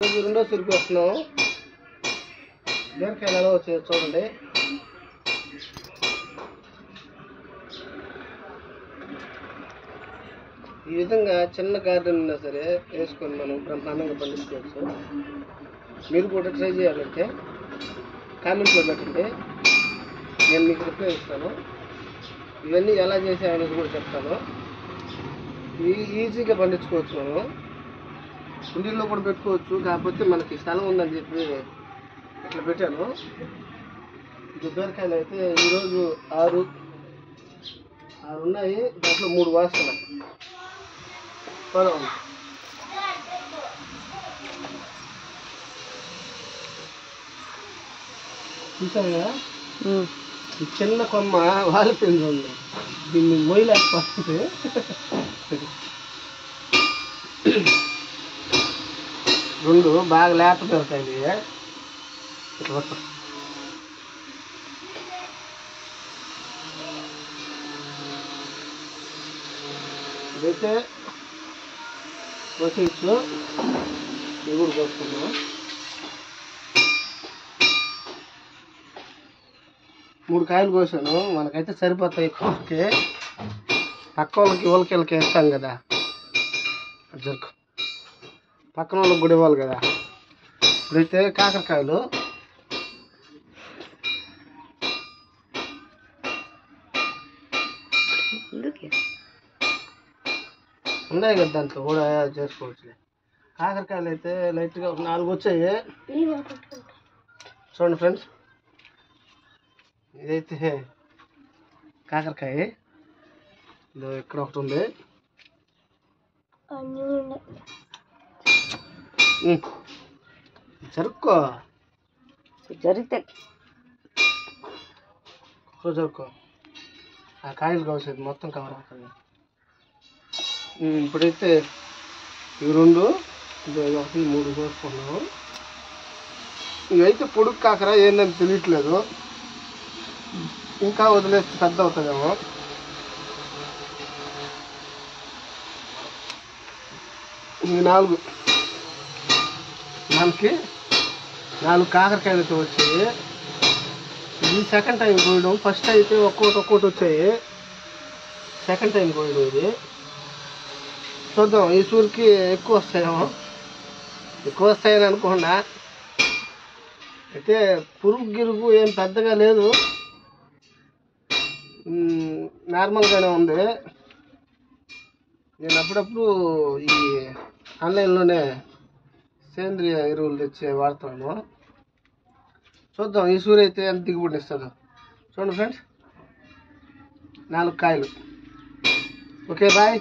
రెండో సురికి వస్తున్నాం. బీరకాయలు ఎలా వచ్చాయో చూడండి. ఈ విధంగా చిన్న గార్డెన్ ఉన్నా సరే వేసుకొని మనం బ్రహ్మాండంగా పండించుకోవచ్చు. మీరు కూడా ట్రై చేయాలంటే కామెంట్లో పెట్టండి, నేను మీకు రిప్లై ఇస్తాను. ఇవన్నీ ఎలా చేసామనేది కూడా చెప్తాను. ఈజీగా పండించుకోవచ్చు. మనం కుండీల్లో కూడా పెట్టుకోవచ్చు, కాకపోతే మనకి స్థలం ఉందని చెప్పి ఇట్లా పెట్టాను. ఇది బీరకాయలు అయితే ఈరోజు 6 ఉన్నాయి. దాంట్లో 3 వాస్తున్నాయి. చూసాను కదా, ఈ చిన్న కొమ్మ వాలిపోయింది ఉంది. దీన్ని మొయ్యలేకపోతే రెండు బాగా లేత పెడతాయి. ఇదైతే కోసేయచ్చు. ఇవి కూడా కోసుకున్నాం. 3 కాయలు కోసాను. మనకైతే సరిపోతాయి. కోసుకే పక్క వాళ్ళకి వేస్తాం కదా, జరుకు పక్కన వాళ్ళకి కూడా ఇవ్వాలి కదా. ఇప్పుడైతే కాకరకాయలు ఉన్నాయి కదా, దాంట్లో కూడా చేసుకోవచ్చు. కాకరకాయలు అయితే లైట్గా 4 వచ్చాయి. చూడండి ఫ్రెండ్స్, ఇదైతే కాకరకాయ. ఇక్కడ ఒకటి ఉంది. జరుక్కో జరుక్కో ఆ కాయలు కావచ్చేది మొత్తం కవర్ అవుతుంది. ఇప్పుడైతే ఇవి 2, ఇది 1, 3 కోసుకున్నాము. ఇవైతే పొడుగు కాకర ఏందని తెలియట్లేదు. ఇంకా వదిలేస్తే పెద్ద అవుతుందేమో. ఇవి 4 మనకి 4 కాకరకాయలు అయితే వచ్చాయి. ఇది సెకండ్ టైం కోయడం. ఫస్ట్ అయితే ఒక్కొక్కటి వచ్చాయి. సెకండ్ టైం కోయడం ఇది. చూద్దాం, ఈ సూరికి ఎక్కువ వస్తాయేమో. ఎక్కువ వస్తాయని అనుకోకుండా అయితే పురుగు గిరుగు ఏం పెద్దగా లేదు, నార్మల్గానే ఉంది. నేను అప్పుడప్పుడు ఈ ఆన్లైన్లోనే సేంద్రియ ఎరువులు తెచ్చి వాడుతున్నాను. చూద్దాం ఈ సూరి అయితే ఎంత దిగుబడి ఇస్తుందో. చూడండి ఫ్రెండ్స్, 4 కాయలు. Okay bye.